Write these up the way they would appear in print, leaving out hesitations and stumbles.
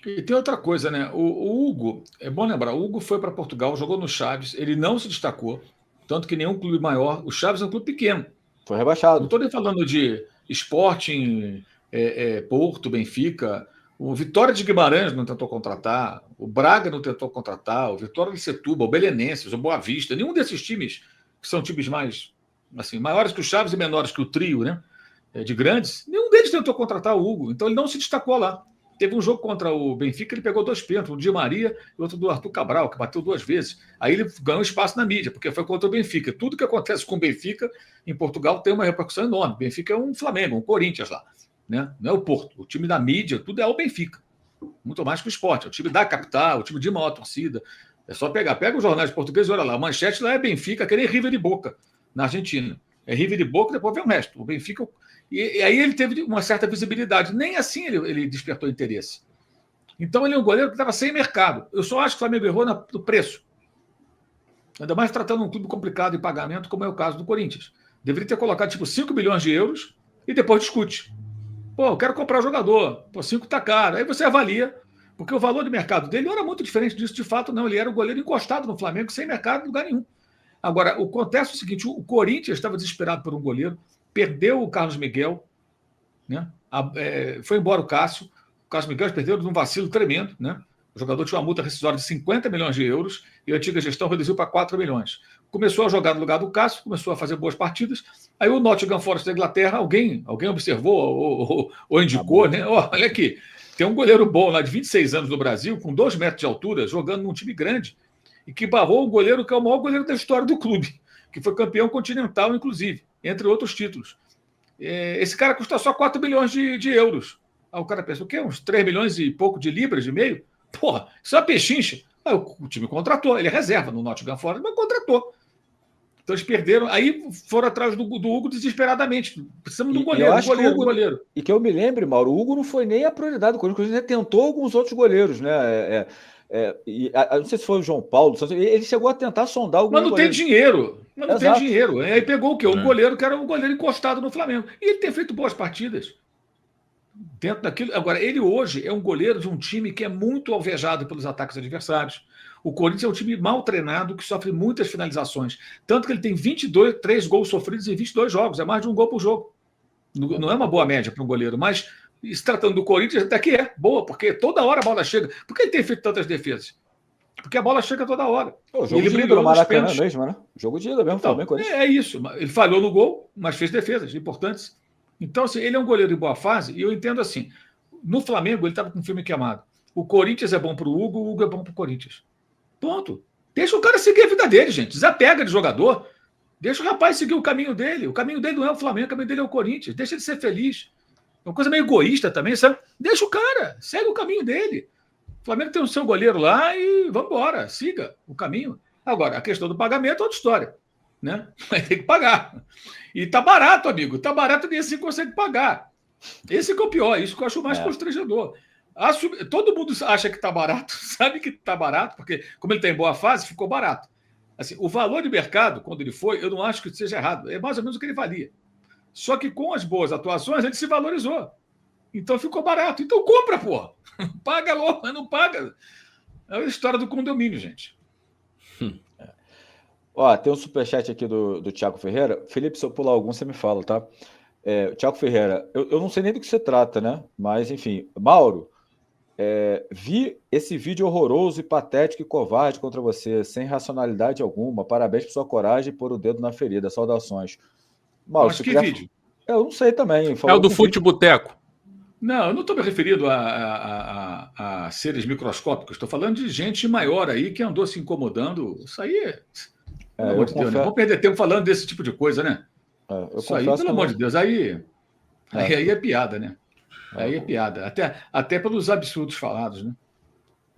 E tem outra coisa, né? O Hugo, é bom lembrar, o Hugo foi para Portugal, jogou no Chaves, ele não se destacou, tanto que nenhum clube maior. O Chaves é um clube pequeno. Foi Não rebaixado. estou nem falando de Sporting, Porto, Benfica. O Vitória de Guimarães não tentou contratar, o Braga não tentou contratar, o Vitória de Setúbal, o Belenenses, o Boa Vista, nenhum desses times, que são times mais assim, maiores que o Chaves e menores que o trio, né? De grandes, nenhum deles tentou contratar o Hugo, então ele não se destacou lá. Teve um jogo contra o Benfica, ele pegou 2 pênaltis, um de Maria e outro do Arthur Cabral, que bateu 2 vezes. Aí ele ganhou espaço na mídia, porque foi contra o Benfica. Tudo que acontece com o Benfica em Portugal tem uma repercussão enorme. O Benfica é um Flamengo, um Corinthians lá. Né? Não é o Porto. O time da mídia, tudo é o Benfica. Muito mais que o esporte. É o time da capital, o time de maior torcida. É só pegar. Pega os jornais portugueses e olha lá. A manchete lá é Benfica, que nem River de Boca, na Argentina. É River de Boca, depois vem o resto. O Benfica. E aí ele teve uma certa visibilidade. Nem assim ele despertou interesse. Então ele é um goleiro que estava sem mercado. Eu só acho que o Flamengo errou no preço. Ainda mais tratando um clube complicado em pagamento, como é o caso do Corinthians. Deveria ter colocado tipo 5 milhões de euros e depois discute. Pô, eu quero comprar o jogador. Pô, 5 tá caro. Aí você avalia, porque o valor de mercado dele não era muito diferente disso de fato, não. Ele era um goleiro encostado no Flamengo, sem mercado em lugar nenhum. Agora, o contexto é o seguinte: o Corinthians estava desesperado por um goleiro, perdeu o Carlos Miguel, né? Foi embora o Cássio. O Carlos Miguel perdeu num vacilo tremendo, né? O jogador tinha uma multa rescisória de 50 milhões de euros e a antiga gestão reduziu para 4 milhões. Começou a jogar no lugar do Cássio, começou a fazer boas partidas. Aí o Nottingham Forest da Inglaterra, alguém observou ou indicou, né? Olha aqui, tem um goleiro bom lá de 26 anos no Brasil, com 2 metros de altura, jogando num time grande, e que barrou um goleiro que é o maior goleiro da história do clube, que foi campeão continental, inclusive, entre outros títulos. Esse cara custa só 4 milhões de euros. Aí o cara pensa, o quê? Uns 3 milhões e pouco de libras, de meio? Porra, isso é uma pechincha. Aí o time contratou, ele é reserva no Nottingham Forest, mas contratou. Então eles perderam, aí foram atrás do Hugo desesperadamente. Precisamos de um goleiro, eu acho que o Hugo, goleiro. e que eu me lembre, Mauro, o Hugo não foi nem a prioridade do Corinthians, ele tentou alguns outros goleiros, né? Não sei se foi o João Paulo, ele chegou a tentar sondar alguns Mas não goleiros. tem dinheiro. Mas não Exato. tem dinheiro. Aí pegou o quê? Um goleiro que era um goleiro encostado no Flamengo. E ele tem feito boas partidas. Dentro daquilo. Agora, ele hoje é um goleiro de um time que é muito alvejado pelos ataques adversários. O Corinthians é um time mal treinado que sofre muitas finalizações. Tanto que ele tem 3 gols sofridos em 22 jogos. É mais de um gol por jogo. Não é uma boa média para um goleiro, mas se tratando do Corinthians, até que é boa, porque toda hora a bola chega. Por que ele tem feito tantas defesas? Porque a bola chega toda hora. O E jogo ele de ida brilhou no nos Maracanã pênaltis. mesmo, né? Jogo de ida mesmo, Então, Flamengo, Corinthians. é isso. Ele falhou no gol, mas fez defesas importantes. Então, assim, ele é um goleiro em boa fase, e eu entendo assim: no Flamengo, ele estava com o filme queimado. O Corinthians é bom para o Hugo é bom para o Corinthians. Ponto. Deixa o cara seguir a vida dele, gente. Desapega de jogador. Deixa o rapaz seguir o caminho dele. O caminho dele não é o Flamengo, o caminho dele é o Corinthians. Deixa ele ser feliz. É uma coisa meio egoísta também, sabe? Deixa o cara, segue o caminho dele. O Flamengo tem o seu goleiro lá e vamos embora, siga o caminho. Agora, a questão do pagamento é outra história. Né? Vai ter que pagar. E tá barato, amigo. Tá barato, nem assim consegue pagar. Esse que é o pior, isso que eu acho mais constrangedor. Todo mundo acha que tá barato, sabe que tá barato, porque como ele está em boa fase, ficou barato. Assim, o valor de mercado, quando ele foi, eu não acho que seja errado. É mais ou menos o que ele valia. Só que com as boas atuações, ele se valorizou. Então ficou barato. Então compra, porra. Paga logo, mas não paga. É a história do condomínio, gente. Ó, tem um superchat aqui do Thiago Ferreira. Felipe, se eu pular algum, você me fala, tá? Thiago Ferreira, eu não sei nem do que se trata, né? Mas, enfim, Mauro, vi esse vídeo horroroso e patético e covarde contra você, sem racionalidade alguma. Parabéns por sua coragem e pôr o dedo na ferida. Saudações. Mauro, Mas que vídeo? Eu não sei também. É o do Fute Boteco. Não, eu não estou me referindo a seres microscópicos. Estou falando de gente maior aí que andou se incomodando. Isso aí pelo amor de Deus, né? Vamos perder tempo falando desse tipo de coisa, né? Isso aí, pelo amor de Deus, aí é piada, né? Aí é piada. Até pelos absurdos falados, né?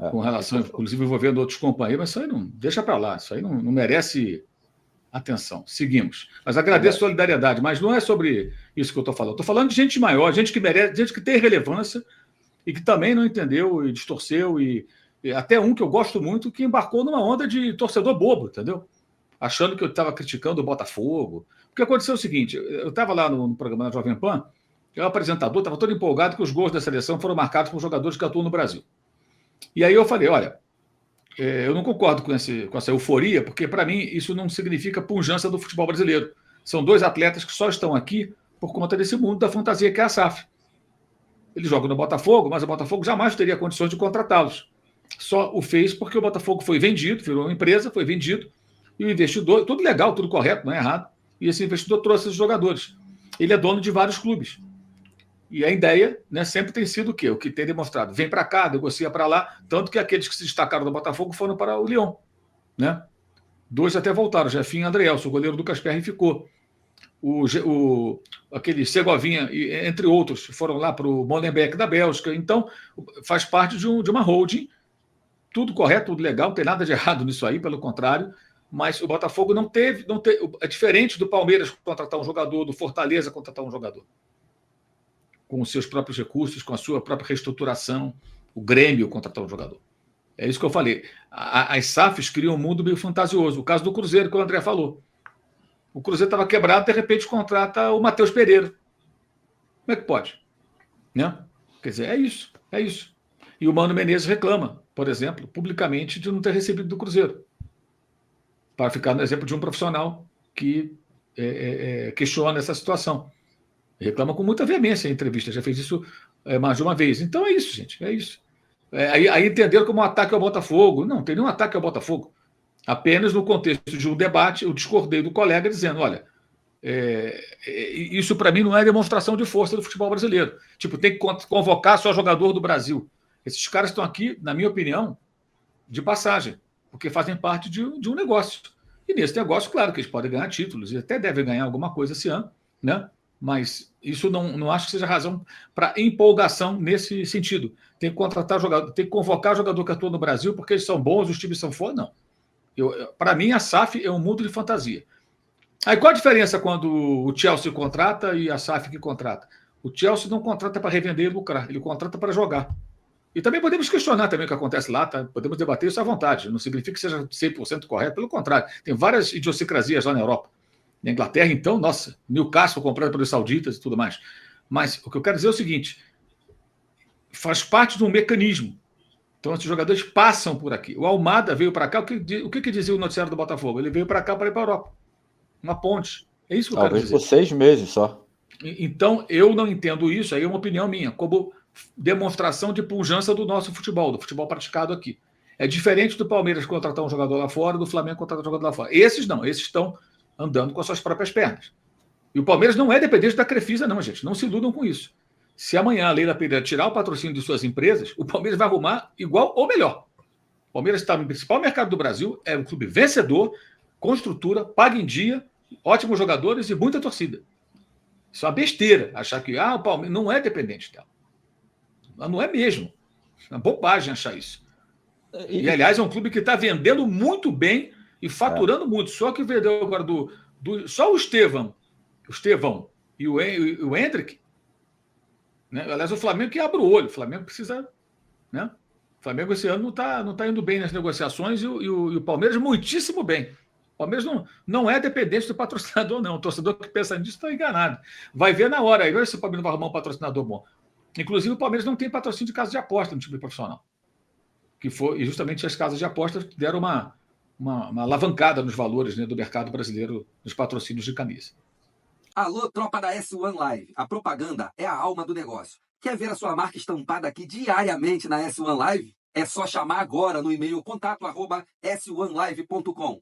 Com relação, inclusive, envolvendo outros companheiros, mas isso aí não. Deixa para lá, isso aí não merece atenção. Seguimos. Mas agradeço a solidariedade, mas não é sobre isso que eu estou falando. Estou falando de gente maior, gente que merece, gente que tem relevância e que também não entendeu e distorceu, e até um que eu gosto muito, que embarcou numa onda de torcedor bobo, entendeu? Achando que eu estava criticando o Botafogo. Porque aconteceu o seguinte, eu estava lá no programa da Jovem Pan, e o apresentador estava todo empolgado que os gols da seleção foram marcados por jogadores que atuam no Brasil. E aí eu falei, olha, eu não concordo com essa euforia, porque para mim isso não significa pujança do futebol brasileiro. São dois atletas que só estão aqui por conta desse mundo da fantasia que é a SAF. Eles jogam no Botafogo, mas o Botafogo jamais teria condições de contratá-los. Só o fez porque o Botafogo foi vendido, virou uma empresa, foi vendido, e o investidor, tudo legal, tudo correto, não é errado, e esse investidor trouxe esses jogadores. Ele é dono de vários clubes. E a ideia, né, sempre tem sido o quê? O que tem demonstrado. Vem para cá, negocia para lá, tanto que aqueles que se destacaram do Botafogo foram para o Lyon. Né? Dois até voltaram, Jefinho e Andreelson, o goleiro do Casperri ficou. Aquele Segovinha, entre outros, foram lá para o Molenbeek da Bélgica. Então, faz parte de uma holding. Tudo correto, tudo legal, não tem nada de errado nisso aí, pelo contrário. Mas o Botafogo não teve. É diferente do Palmeiras contratar um jogador, do Fortaleza contratar um jogador. Com os seus próprios recursos, com a sua própria reestruturação, o Grêmio contratar um jogador. É isso que eu falei. As SAFs criam um mundo meio fantasioso. O caso do Cruzeiro, que o André falou. O Cruzeiro estava quebrado, de repente contrata o Matheus Pereira. Como é que pode? Né? Quer dizer, é isso, é isso. E o Mano Menezes reclama, por exemplo, publicamente, de não ter recebido do Cruzeiro. Para ficar no exemplo de um profissional que questiona essa situação. Reclama com muita veemência em entrevista, já fez isso mais de uma vez. Então é isso, gente, é isso. Aí entenderam como um ataque ao Botafogo. Não tem nenhum ataque ao Botafogo. Apenas no contexto de um debate, eu discordei do colega dizendo, olha, isso para mim não é demonstração de força do futebol brasileiro. Tipo, tem que convocar só jogador do Brasil. Esses caras estão aqui, na minha opinião, de passagem, porque fazem parte de um negócio. E nesse negócio, claro que eles podem ganhar títulos, e até devem ganhar alguma coisa esse ano, né? Mas isso não acho que seja razão para empolgação nesse sentido. Tem que contratar jogador, tem que convocar jogador que atua no Brasil porque eles são bons, os times são foda, não. Para mim, a SAF é um mundo de fantasia. Aí qual a diferença quando o Chelsea contrata e a SAF que contrata? O Chelsea não contrata para revender e lucrar, ele contrata para jogar. E também podemos questionar também o que acontece lá, tá? Podemos debater isso à vontade. Não significa que seja 100% correto, pelo contrário. Tem várias idiosincrasias lá na Europa. Na Inglaterra, então, nossa, Newcastle comprado pelos sauditas e tudo mais. Mas o que eu quero dizer é o seguinte, faz parte de um mecanismo. Então, esses jogadores passam por aqui. O Almada veio para cá, o que dizia o noticiário do Botafogo? Ele veio para cá para ir para a Europa. Uma ponte. É isso que eu quero dizer. Talvez por 6 meses só. Então, eu não entendo isso, aí é uma opinião minha, como demonstração de pujança do nosso futebol, do futebol praticado aqui. É diferente do Palmeiras contratar um jogador lá fora, do Flamengo contratar um jogador lá fora. Esses não, esses estão andando com as suas próprias pernas. E o Palmeiras não é dependente da Crefisa, não, gente. Não se iludam com isso. Se amanhã a Leila Pereira tirar o patrocínio de suas empresas, o Palmeiras vai arrumar igual ou melhor. O Palmeiras está no principal mercado do Brasil, é um clube vencedor, com estrutura, paga em dia, ótimos jogadores e muita torcida. Isso é uma besteira achar que o Palmeiras não é dependente dela. Não é mesmo. É uma bobagem achar isso. E aliás, é um clube que está vendendo muito bem e faturando muito. Só que vendeu agora só o Estevão e o Hendrick. Né? Aliás, o Flamengo que abre o olho. O Flamengo precisa. Né? O Flamengo esse ano não tá indo bem nas negociações e o Palmeiras muitíssimo bem. O Palmeiras não é dependente do patrocinador, não. O torcedor que pensa nisso está enganado. Vai ver na hora. Aí vai se o Palmeiras vai arrumar um patrocinador bom. Inclusive, o Palmeiras não tem patrocínio de casa de aposta no time profissional. E justamente as casas de apostas deram uma alavancada nos valores, né, do mercado brasileiro, nos patrocínios de camisa. Alô, tropa da S1 Live. A propaganda é a alma do negócio. Quer ver a sua marca estampada aqui diariamente na S1 Live? É só chamar agora no e-mail contato@s1live.com.